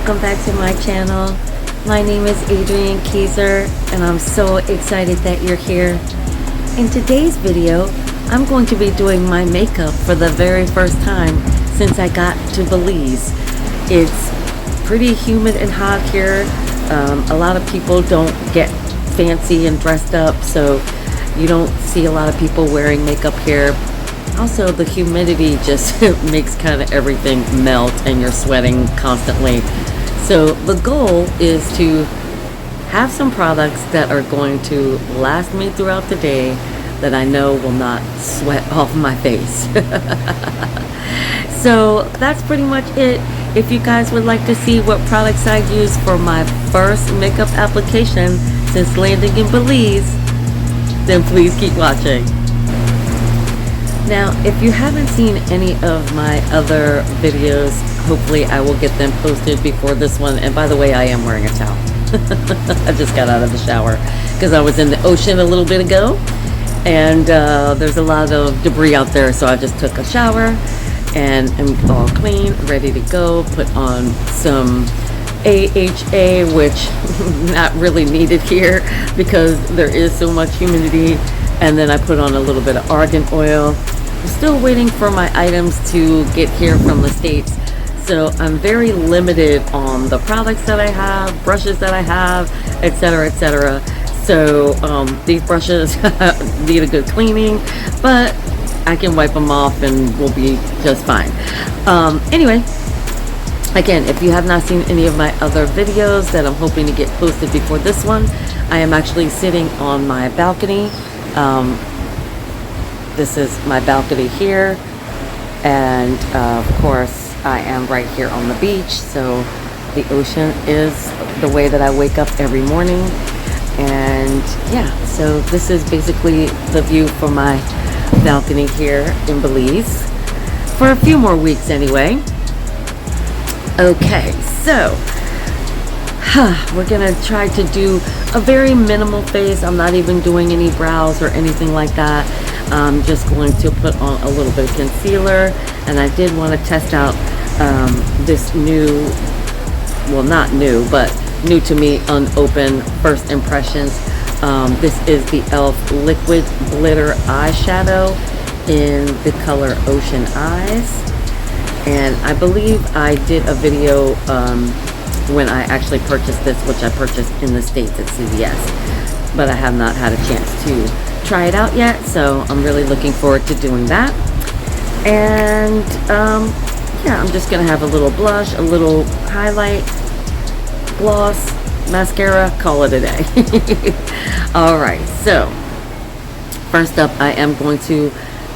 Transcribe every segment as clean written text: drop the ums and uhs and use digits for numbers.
welcome back to my channel. My name is Adrienne Keyser and I'm so excited that you're here. In today's video, I'm going to be doing my makeup for the very first time since I got to Belize. It's pretty humid and hot here. A lot of people don't get fancy and dressed up, so you don't see a lot of people wearing makeup here. Also, the humidity just makes kind of everything melt and you're sweating constantly. So the goal is to have some products that are going to last me throughout the day that I know will not sweat off my face. So that's pretty much it. If you guys would like to see what products I use for my first makeup application since landing in Belize, then please keep watching. Now, if you haven't seen any of my other videos, hopefully I will get them posted before this one. And by the way, I am wearing a towel. I just got out of the shower because I was in the ocean a little bit ago. And there's a lot of debris out there, so I just took a shower and I'm all clean, ready to go. Put on some AHA, which not really needed here because there is so much humidity. And then I put on a little bit of argan oil. I'm still waiting for my items to get here from the States, so I'm very limited on the products that I have, brushes that I have, etc., etc. So these brushes need a good cleaning, but I can wipe them off and we'll be just fine. Anyway, again, if you have not seen any of my other videos that I'm hoping to get posted before this one, I am actually sitting on my balcony. This is my balcony here, and of course I am right here on the beach, so the ocean is the way that I wake up every morning. And yeah, so this is basically the view from my balcony here in Belize for a few more weeks anyway. Okay, so we're gonna try to do a very minimal face. I'm not even doing any brows or anything like that. I'm just going to put on a little bit of concealer, and I did want to test out this new, well, not new, but new to me, unopened first impressions. This is the e.l.f. liquid glitter eyeshadow in the color Ocean Eyes, and I believe I did a video when I actually purchased this, which I purchased in the States at CVS, but I have not had a chance to try it out yet, so I'm really looking forward to doing that. And yeah, I'm just gonna have a little blush, a little highlight, gloss, mascara, call it a day. All right, so first up, I am going to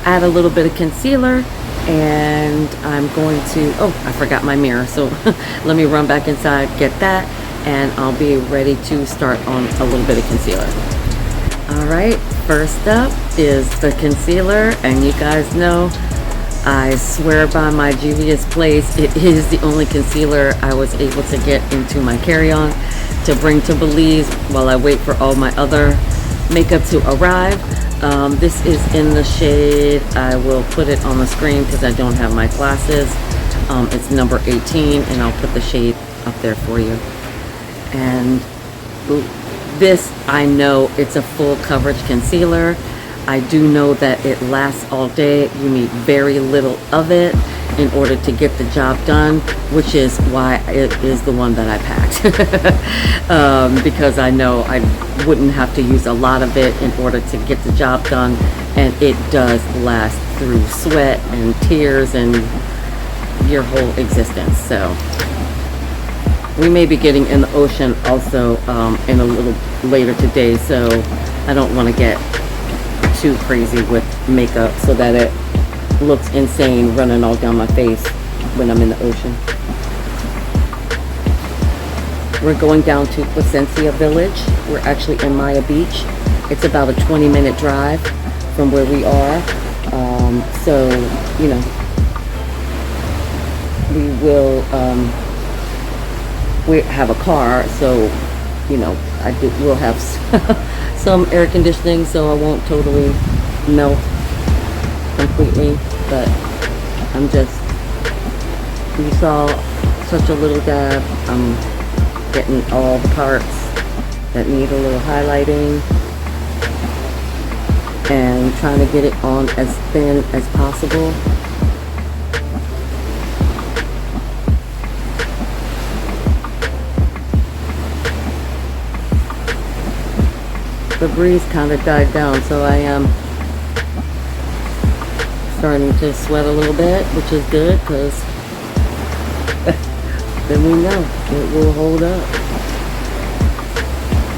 add a little bit of concealer, and I'm going to, oh, I forgot my mirror, so let me run back inside, get that, and I'll be ready to start on a little bit of concealer. All right, first up is the concealer, and you guys know I swear by my Juvia's Place. It is the only concealer I was able to get into my carry-on to bring to Belize while I wait for all my other makeup to arrive. This is in the shade, I will put it on the screen because I don't have my glasses. It's number 18, and I'll put the shade up there for you. And this, I know it's a full coverage concealer. I do know that it lasts all day. You need very little of it in order to get the job done, which is why it is the one that I packed. Because I know I wouldn't have to use a lot of it in order to get the job done, and it does last through sweat and tears and your whole existence. So we may be getting in the ocean also in a little later today, so I don't want to get too crazy with makeup so that it looks insane running all down my face when I'm in the ocean. We're going down to Placencia Village. We're actually in Maya Beach. It's about a 20-minute drive from where we are. So, you know, we have a car, so, you know, we'll have some air conditioning, so I won't totally melt completely, but I'm just, you saw such a little dab. I'm getting all the parts that need a little highlighting and trying to get it on as thin as possible. The breeze kind of died down, so I am starting to sweat a little bit, which is good because then we know it will hold up.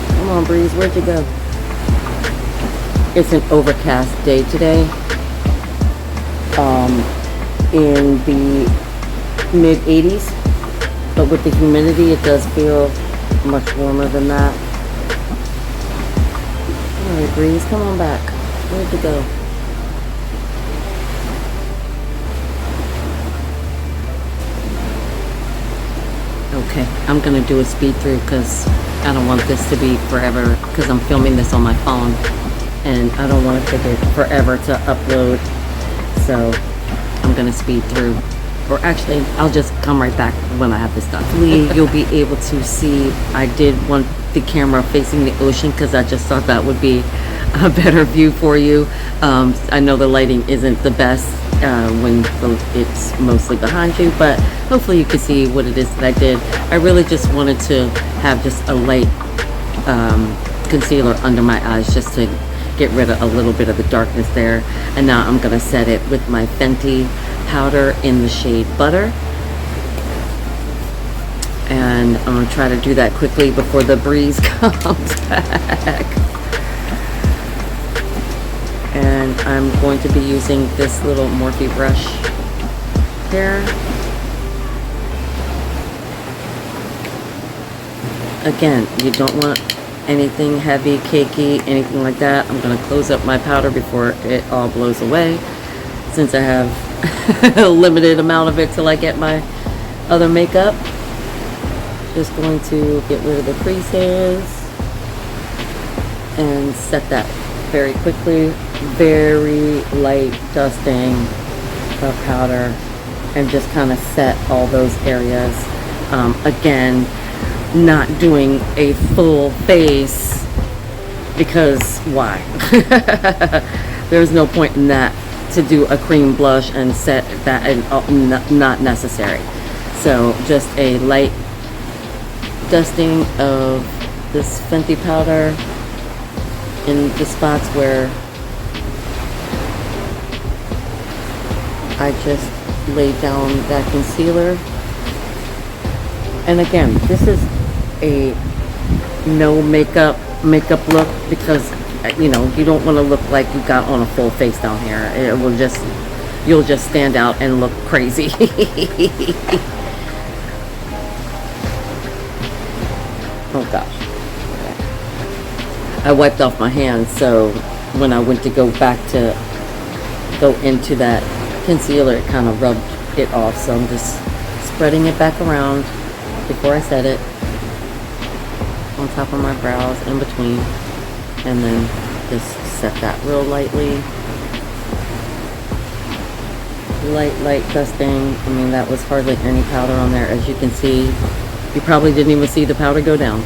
Come on, breeze, where'd you go? It's an overcast day today. In the mid 80s, but with the humidity, it does feel much warmer than that. Alright, breeze, come on back. Where'd you go? Okay, I'm gonna do a speed through because I don't want this to be forever, because I'm filming this on my phone and I don't want it to take forever to upload. So I'm gonna speed through, or actually I'll just come right back when I have this done. Hopefully you'll be able to see. I did want the camera facing the ocean because I just thought that would be a better view for you. I know the lighting isn't the best when it's mostly behind you, but hopefully you can see what it is that I did. I really just wanted to have just a light concealer under my eyes just to get rid of a little bit of the darkness there. And now I'm gonna set it with my Fenty powder in the shade Butter. And I'm gonna try to do that quickly before the breeze comes back. And I'm going to be using this little Morphe brush here. Again, you don't want anything heavy, cakey, anything like that. I'm gonna close up my powder before it all blows away, since I have a limited amount of it till I get my other makeup. Just going to get rid of the creases and set that very quickly. Very light dusting of powder and just kind of set all those areas. Again, not doing a full face because why? There's no point in that, to do a cream blush and set that, and not necessary. So just a light dusting of this Fenty powder in the spots where I just laid down that concealer. And again, this is a no makeup look because, you know, you don't want to look like you got on a full face down here. It will just, you'll just stand out and look crazy. Oh gosh. I wiped off my hands, so when I went to go back to go into that concealer, it kind of rubbed it off. So I'm just spreading it back around before I set it on top of my brows, in between, and then just set that real lightly. Light dusting. I mean, that was hardly any powder on there, as you can see. You probably didn't even see the powder go down.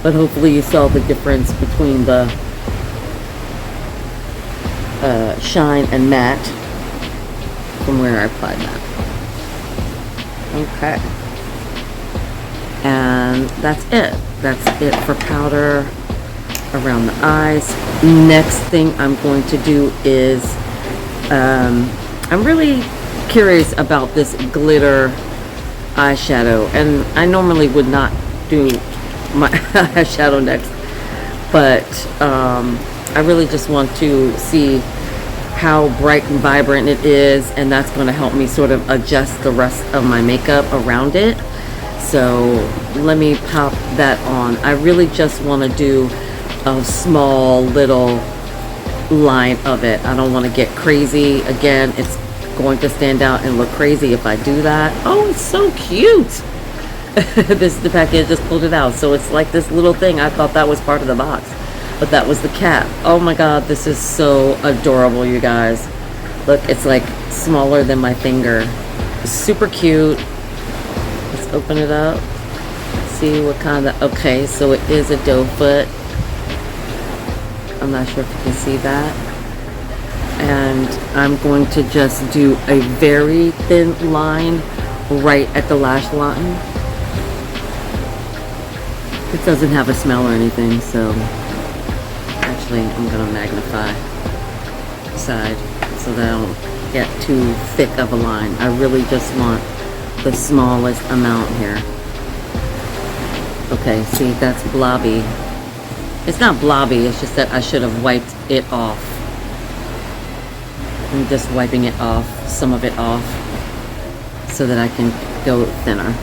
But hopefully you saw the difference between the shine and matte from where I applied that. Okay. And that's it. That's it for powder around the eyes. Next thing I'm going to do is, I'm really curious about this glitter eyeshadow, and I normally would not do my eyeshadow next, but I really just want to see how bright and vibrant it is, and that's going to help me sort of adjust the rest of my makeup around it. So let me pop that on. I really just want to do a small little line of it. I don't want to get crazy. Again, it's going to stand out and look crazy if I do that. Oh, it's so cute. This is the package, just pulled it out, so it's like this little thing. I thought that was part of the box, but that was the cap. Oh my god, this is so adorable, you guys. Look, it's like smaller than my finger. It's super cute. open it up. See what kind of, okay, so it is a doe foot. I'm not sure if you can see that. And I'm going to just do a very thin line right at the lash line. It doesn't have a smell or anything, so actually I'm gonna magnify the side so that I don't get too thick of a line. I really just want the smallest amount here. Okay, see, that's blobby. It's not blobby, it's just that I should have wiped it off. I'm just wiping it off, some of it off, so that I can go thinner.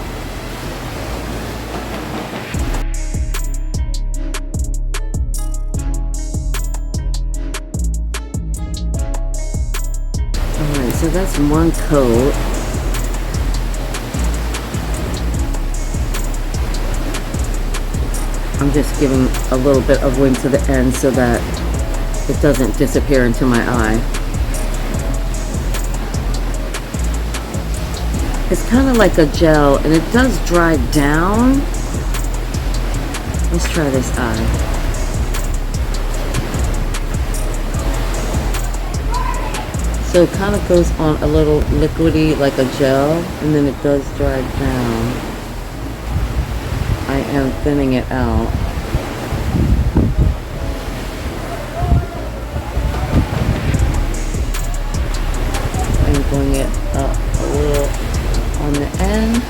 Alright, so that's one coat. I'm just giving a little bit of wing to the end so that it doesn't disappear into my eye. It's kind of like a gel, and it does dry down. Let's try this eye. So it kind of goes on a little liquidy like a gel, and then it does dry down. I am thinning it out. I'm going it up a little on the end.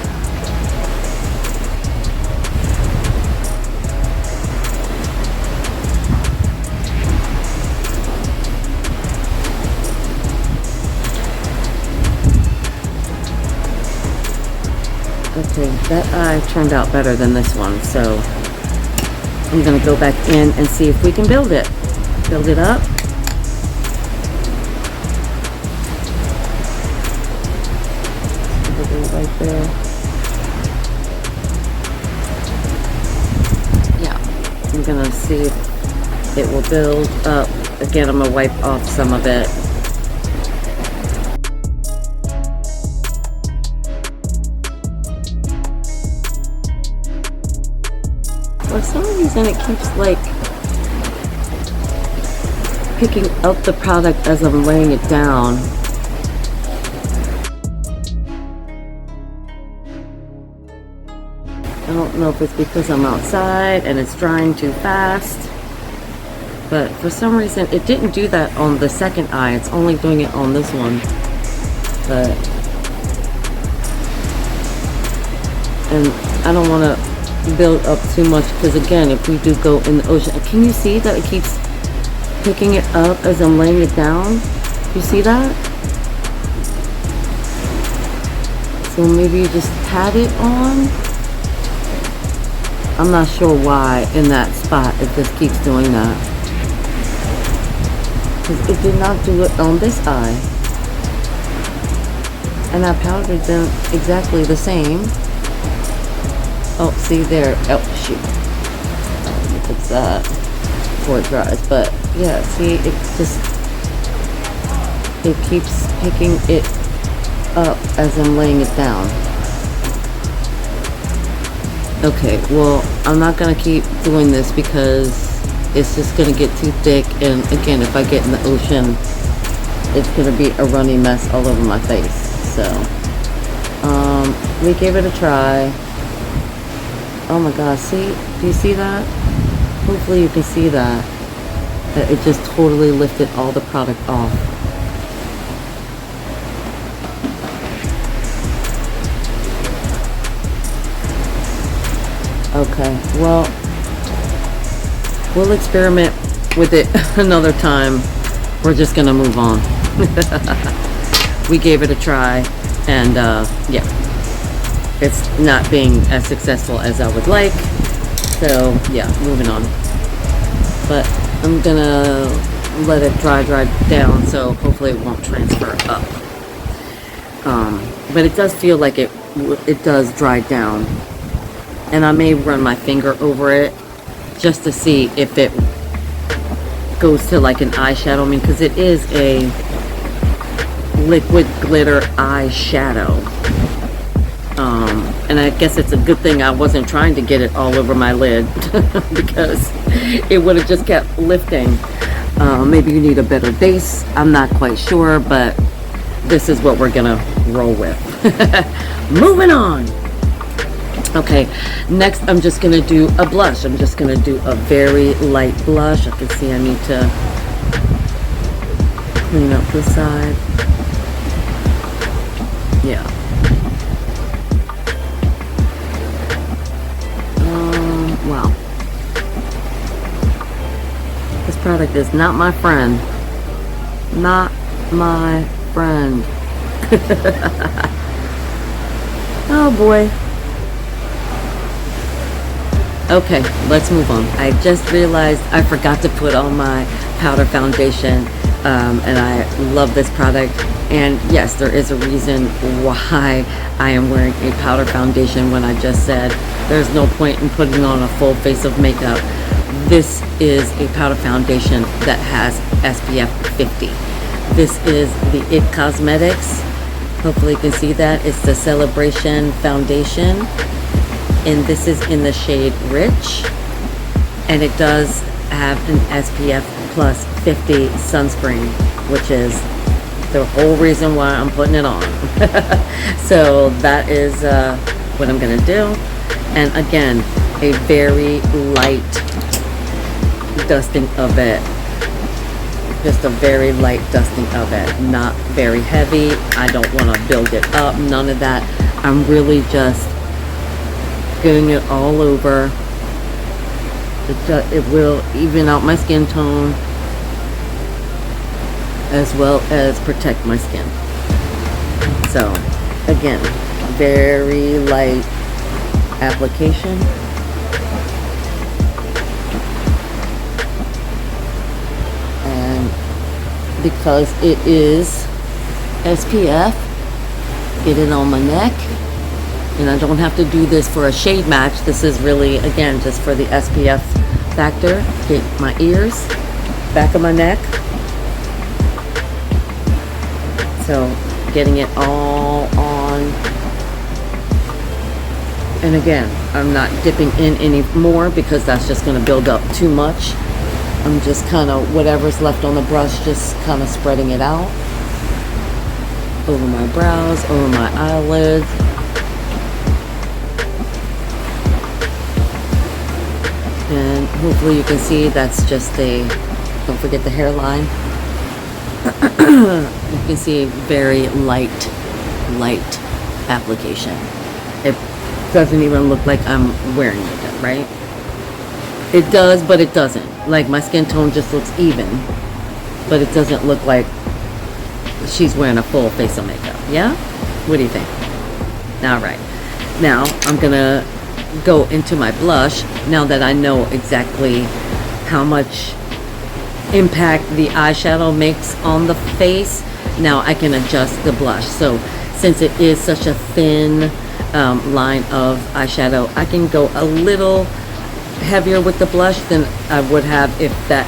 Okay, that eye turned out better than this one, so I'm gonna go back in and see if we can build it. Build it up. Right there. Yeah, I'm gonna see if it will build up. Again, I'm gonna wipe off some of it. For some reason it keeps like picking up the product as I'm laying it down. I don't know if it's because I'm outside and it's drying too fast, but for some reason it didn't do that on the second eye. It's only doing it on this one. But and I don't want to build up too much, because again, if we do go in the ocean, can you see that it keeps picking it up as I'm laying it down? You see that? So maybe you just pat it on. I'm not sure why in that spot it just keeps doing that, because it did not do it on this eye, and I powdered them exactly the same. Oh, see there. Oh, shoot. Let me fix that before it dries. But yeah, see, it keeps picking it up as I'm laying it down. Okay, well, I'm not gonna keep doing this because it's just gonna get too thick, and again, if I get in the ocean, it's gonna be a runny mess all over my face. So we gave it a try. Oh my gosh, see, do you see that? Hopefully you can see that it just totally lifted all the product off. Okay, well, we'll experiment with it another time. We're just gonna move on. We gave it a try, and yeah, it's not being as successful as I would like, so yeah, moving on. But I'm gonna let it dry down, so hopefully it won't transfer up. But it does feel like it does dry down, and I may run my finger over it just to see if it goes to like an eyeshadow. I mean, because it is a liquid glitter eyeshadow. And I guess it's a good thing I wasn't trying to get it all over my lid because it would have just kept lifting. Maybe you need a better base, I'm not quite sure, but this is what we're gonna roll with. Moving on. Okay, next I'm just gonna do a blush. I'm just gonna do a very light blush. I can see I need to clean up this side. Yeah. Wow. This product is not my friend. Not my friend. Oh boy. Okay, let's move on. I just realized I forgot to put on my powder foundation, and I love this product. And yes, there is a reason why I am wearing a powder foundation when I just said there's no point in putting on a full face of makeup. This is a powder foundation that has SPF 50. This is the e.l.f. Cosmetics. Hopefully you can see that. It's the Celebration Foundation. And this is in the shade Rich. And it does have an SPF plus 50 sunscreen, which is the whole reason why I'm putting it on. So that is what I'm gonna do. And again, a very light dusting of it. Just a very light dusting of it, not very heavy. I don't want to build it up, none of that. I'm really just getting it all over. It will even out my skin tone as well as protect my skin. So again, very light application. And because it is SPF, get it on my neck. And I don't have to do this for a shade match. This is really, again, just for the SPF factor. Get my ears, back of my neck. So getting it all on. And again, I'm not dipping in anymore because that's just going to build up too much. I'm just kind of, whatever's left on the brush, just kind of spreading it out over my brows, over my eyelids. And hopefully you can see that's just a, don't forget the hairline. You can see a very light application. It doesn't even look like I'm wearing makeup, right? It does, but it doesn't. Like my skin tone just looks even, but it doesn't look like she's wearing a full face of makeup. Yeah? What do you think? All right. Now I'm gonna go into my blush now that I know exactly how much impact the eyeshadow makes on the face. Now I can adjust the blush. So since it is such a thin line of eyeshadow, I can go a little heavier with the blush than I would have if that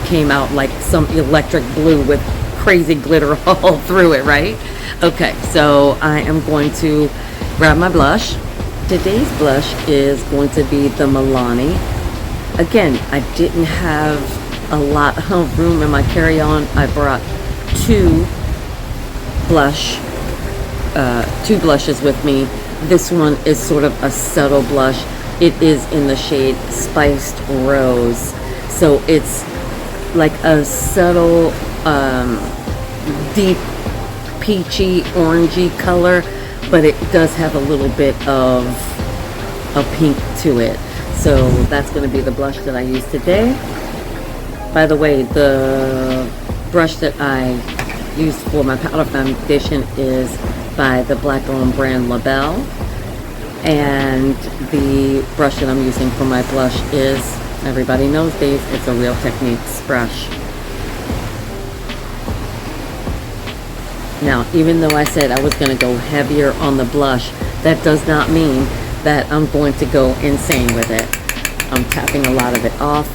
came out like some electric blue with crazy glitter all through it, right? Okay, so I am going to grab my blush. Today's blush is going to be the Milani. Again, I didn't have a lot of room in my carry-on. I brought two blushes with me. This one is sort of a subtle blush. It is in the shade Spiced Rose. So it's like a subtle, deep peachy, orangey color, but it does have a little bit of a pink to it. So that's going to be the blush that I use today. By the way, the brush that I used for my powder foundation is by the black-owned brand LaBelle. And the brush that I'm using for my blush is, everybody knows these, it's a Real Techniques brush. Now, even though I said I was going to go heavier on the blush, that does not mean that I'm going to go insane with it. I'm tapping a lot of it off,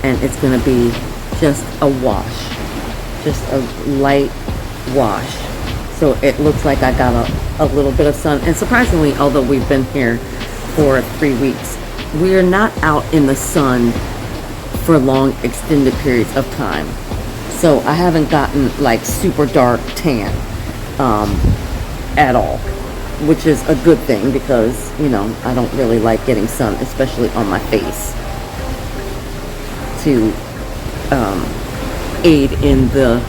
and it's going to be just a wash. Just a light wash. So it looks like I got a little bit of sun. And surprisingly, although we've been here for 3 weeks, we are not out in the sun for long extended periods of time. So I haven't gotten like super dark tan at all, which is a good thing because, you know, I don't really like getting sun, especially on my face, to aid in the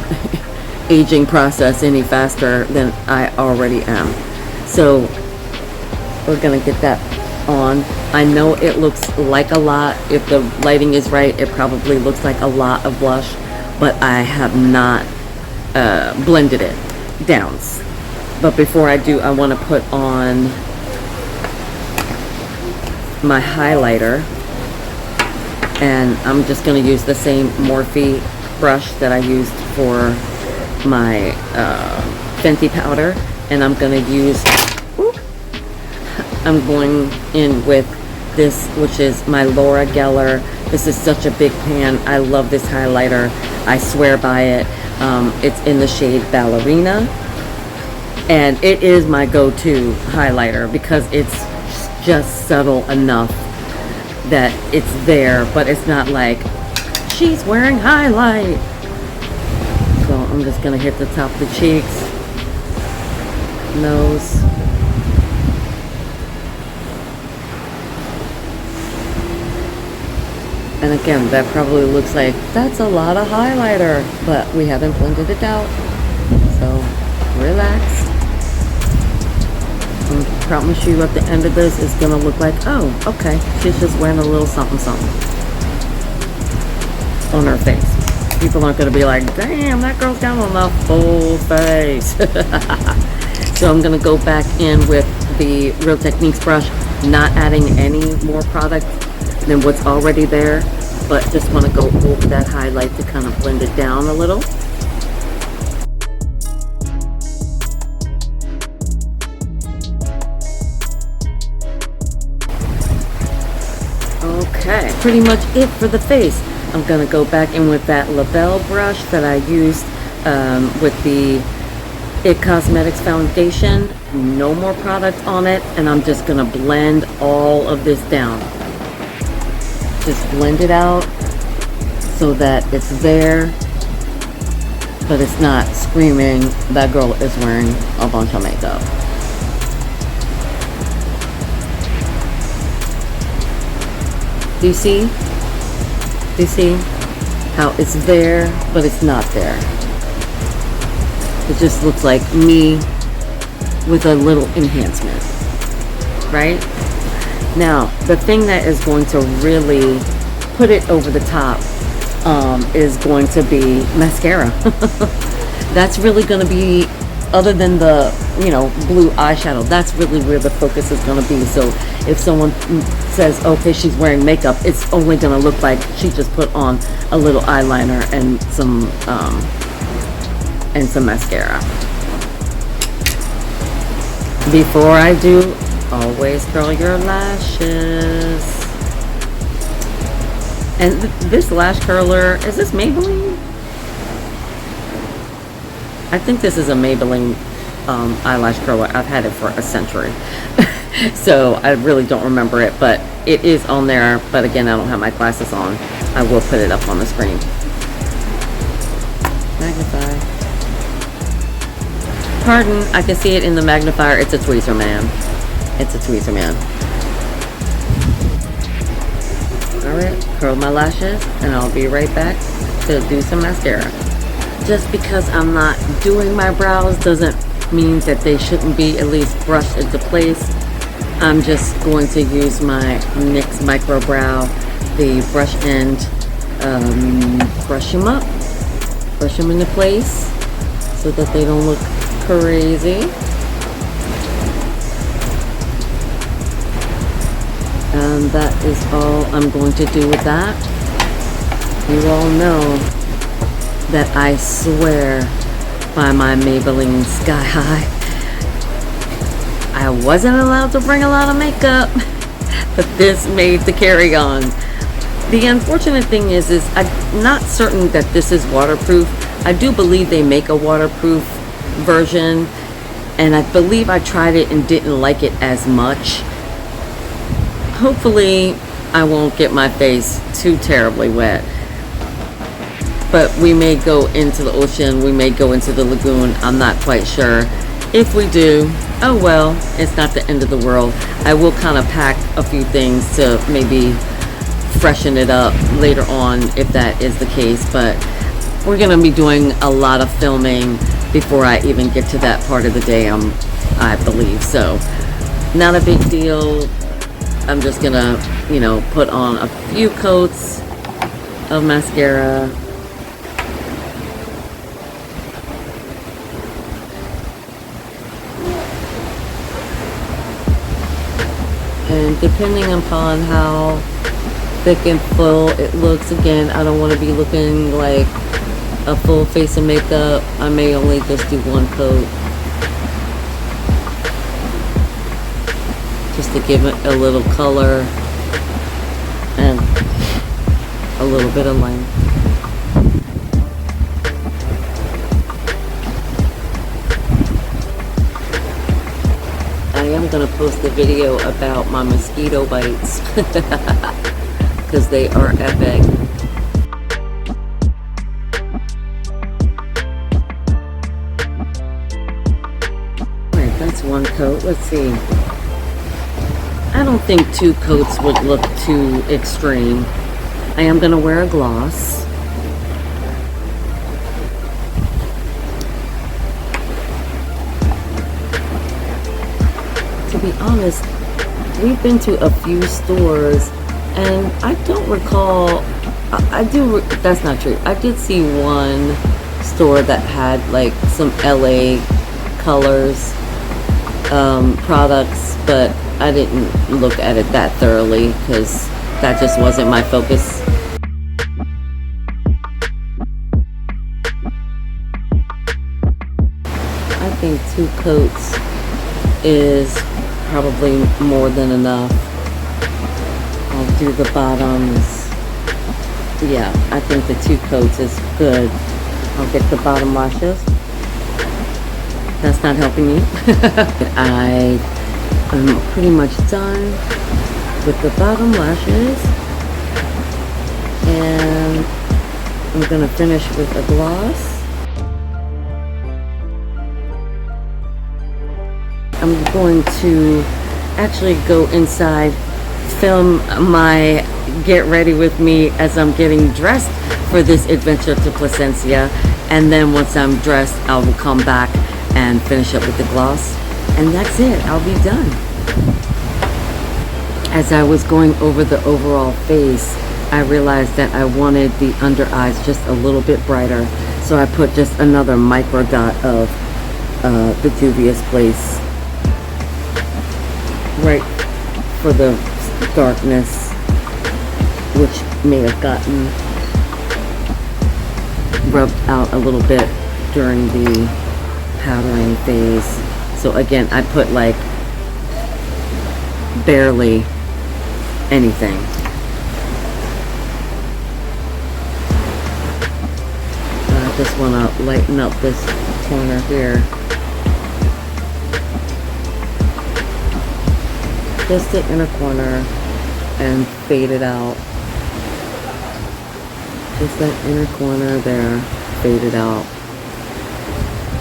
aging process any faster than I already am. So we're gonna get that on. I know it looks like a lot. If the lighting is right, it probably looks like a lot of blush, but I have not blended it down. But before I do, I want to put on my highlighter, and I'm just going to use the same Morphe brush that I used for my Fenty powder, and I'm going to use, I'm going in with this, which is my Laura Geller. This is such a big pan. I love this highlighter. I swear by it. It's in the shade Ballerina, and it is my go-to highlighter because it's just subtle enough that it's there, but it's not like she's wearing highlight. So I'm just gonna hit the top of the cheeks, nose, and again, that probably looks like that's a lot of highlighter, but we haven't blended it out, so relax. I promise you at the end of this it's gonna look like, oh, okay, she's just wearing a little something something on her face. People aren't gonna be like, damn, that girl's got on a full face. So I'm gonna go back in with the Real Techniques brush, not adding any more product than what's already there, but just want to go over that highlight to kind of blend it down a little. Okay, pretty much it for the face. I'm gonna go back in with that LaBelle brush that I used with the It Cosmetics foundation. No more product on it, and I'm just gonna blend all of this down. Just blend it out so that it's there, but it's not screaming that girl is wearing a bunch of makeup. Do you see? Do you see how it's there, but it's not there? It just looks like me with a little enhancement, right? Now, the thing that is going to really put it over the top is going to be mascara. That's really going to be, other than the, you know, blue eyeshadow, that's really where the focus is going to be. So if someone says, okay, she's wearing makeup, it's only going to look like she just put on a little eyeliner and some mascara. Before I do, always curl your lashes. And this lash curler, is this Maybelline? I think this is a Maybelline eyelash curler. I've had it for a century. So I really don't remember it, but it is on there. But again, I don't have my glasses on. I will put it up on the screen. Magnify. Pardon, I can see it in the magnifier. It's a Tweezerman. It's a Tweezerman. Alright, curl my lashes, and I'll be right back to do some mascara. Just because I'm not doing my brows doesn't mean that they shouldn't be at least brushed into place. I'm just going to use my NYX Micro Brow, the brush end, brush them up, brush them into place so that they don't look crazy. And that is all I'm going to do with that. You all know that I swear by my Maybelline Sky High. I wasn't allowed to bring a lot of makeup, but this made the carry-on. The unfortunate thing is I'm not certain that this is waterproof. I do believe they make a waterproof version, and I believe I tried it and didn't like it as much. Hopefully I won't get my face too terribly wet, but we may go into the ocean, we may go into the lagoon, I'm not quite sure. If we do, oh well, it's not the end of the world. I will kind of pack a few things to maybe freshen it up later on if that is the case, but we're gonna be doing a lot of filming before I even get to that part of the day, I believe, so not a big deal. I'm just gonna, you know, put on a few coats of mascara. And depending upon how thick and full it looks, again, I don't want to be looking like a full face of makeup. I may only just do one coat, just to give it a little color and a little bit of length. I am going to post a video about my mosquito bites because they are epic. Alright, that's one coat. Let's see. I don't think 2 coats would look too extreme. I am going to wear a gloss. To be honest, we've been to a few stores and I don't recall, that's not true. I did see one store that had like some LA colors products, but I didn't look at it that thoroughly because that just wasn't my focus. I think 2 coats is probably more than enough. I'll do the bottoms. Yeah, I think the 2 coats is good. I'll get the bottom lashes. That's not helping me. I'm pretty much done with the bottom lashes, and I'm gonna finish with a gloss. I'm going to actually go inside, film my get ready with me as I'm getting dressed for this adventure to Placencia, and then once I'm dressed I will come back and finish up with the gloss, and that's it. I'll be done. As I was going over the overall face, I realized that I wanted the under eyes just a little bit brighter, so I put just another micro dot of the Juvia's Place right for the darkness, which may have gotten rubbed out a little bit during the powdering phase. So again, I put like barely anything. I just want to lighten up this corner here. Just the inner corner and fade it out. Just that inner corner there, fade it out.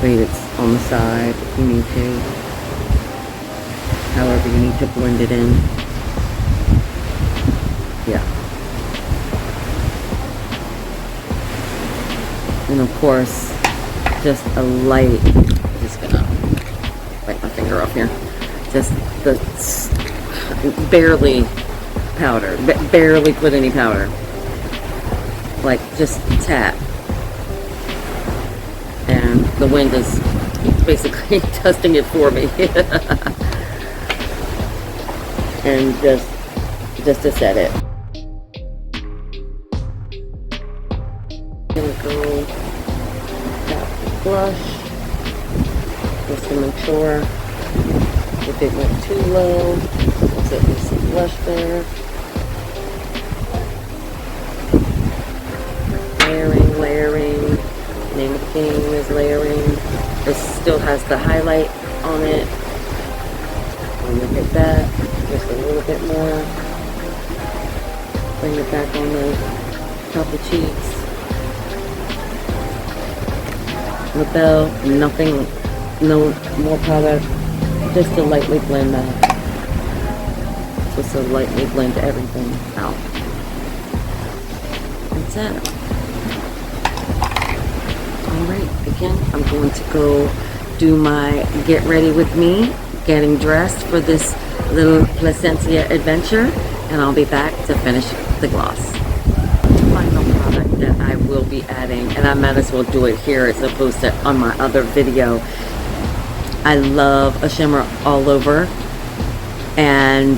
Fade it on the side if you need to. However you need to blend it in. Yeah. And of course, just a light, I'm just gonna wipe my finger off here. Just the barely powder, barely put any powder. Like just tap. And the wind is basically dusting it for me. And just to set it. Gonna go tap the blush just to make sure if it went too low, there's at least some blush there. Layering, layering. Name of the game is layering. It still has the highlight on it. Look at that, just a little bit more. Bring it back on the top of cheeks. LaBelle, nothing, no more product, just to lightly blend that. Just to lightly blend everything out. That's it. Alright, again, I'm going to go do my get ready with me, getting dressed for this little Placencia adventure, and I'll be back to finish the gloss. Final product that I will be adding, and I might as well do it here as opposed to on my other video. I love a shimmer all over, and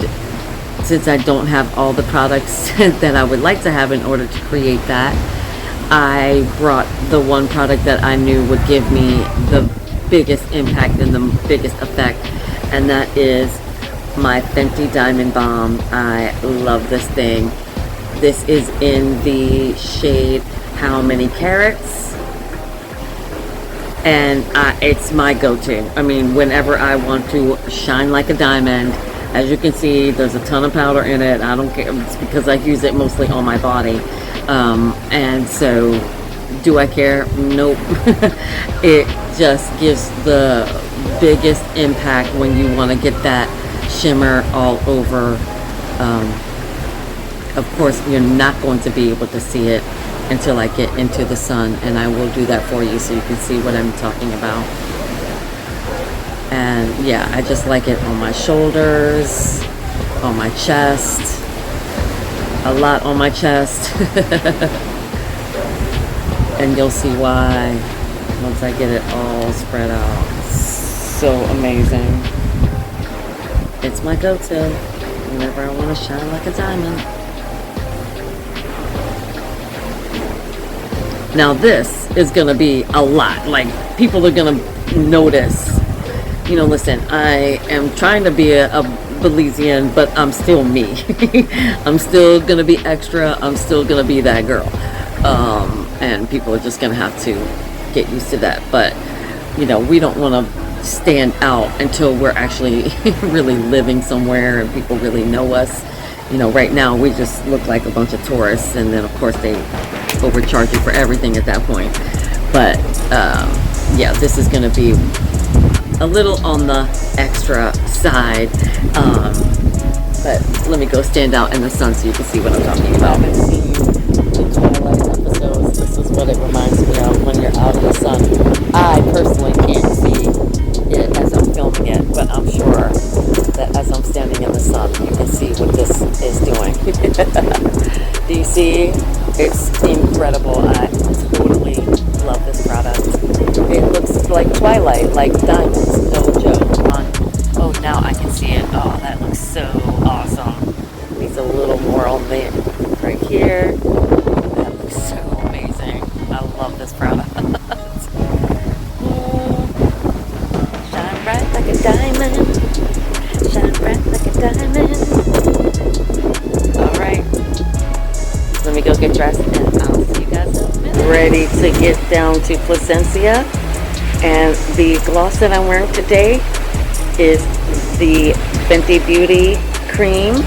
since I don't have all the products that I would like to have in order to create that, I brought the one product that I knew would give me the biggest impact and the biggest effect, and that is my Fenty Diamond Balm. I love this thing. This is in the shade How Many Carats, and it's my go-to. I mean, whenever I want to shine like a diamond, as you can see, there's a ton of powder in it. I don't care, it's because I use it mostly on my body. And so, do I care? Nope. It just gives the biggest impact when you want to get that shimmer all over. Of course, you're not going to be able to see it until I get into the sun, and I will do that for you so you can see what I'm talking about. And yeah, I just like it on my shoulders, on my chest, a lot on my chest. And you'll see why once I get it all spread out. So amazing. It's my go-to whenever I want to shine like a diamond. Now this is gonna be a lot. Like, people are gonna notice. You know, listen, I am trying to be a Belizean, but I'm still me. I'm still gonna be extra. I'm still gonna be that girl. And people are just gonna have to get used to that. But, you know, we don't want to stand out until we're actually really living somewhere and people really know us. You know, right now we just look like a bunch of tourists, and then of course they overcharge you for everything at that point. But yeah, this is going to be a little on the extra side, but let me go stand out in the sun so you can see what I'm talking about. I've seen the Twilight episodes. This is what it reminds me of when you're out in the sun. I personally can't see it as I'm filming it, but I'm sure that as I'm standing in the sun, you can see what this is doing. Do you see? It's incredible. I totally love this product. It looks like Twilight, like diamonds, no joke. Oh, now I can see it. Oh, that looks so awesome. Needs a little more on the right here. That looks so amazing. I love this product. Shine bright like a diamond. Shine bright like a diamond. Alright. Let me go get dressed and I'll see you guys in a minute. Ready to get down to Placencia. And the gloss that I'm wearing today is the Fenty Beauty Cream.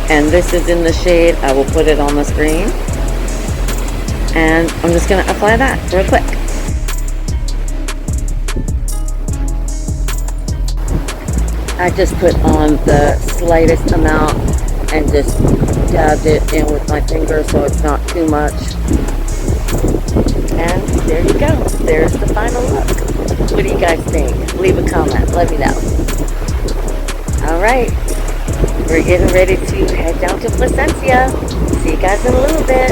And this is in the shade, I will put it on the screen. And I'm just going to apply that real quick. I just put on the slightest amount and just dabbed it in with my finger so it's not too much. And there you go. There's the final look. What do you guys think? Leave a comment. Let me know. Alright. We're getting ready to head down to Placencia. See you guys in a little bit.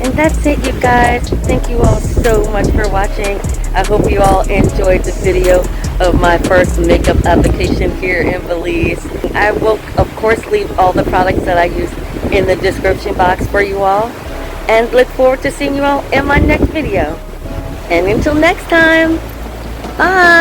And that's it, you guys. Thank you all so much for watching. I hope you all enjoyed the video of my first makeup application here in Belize. I will, of course, leave all the products that I use in the description box for you all. And look forward to seeing you all in my next video. And until next time, bye!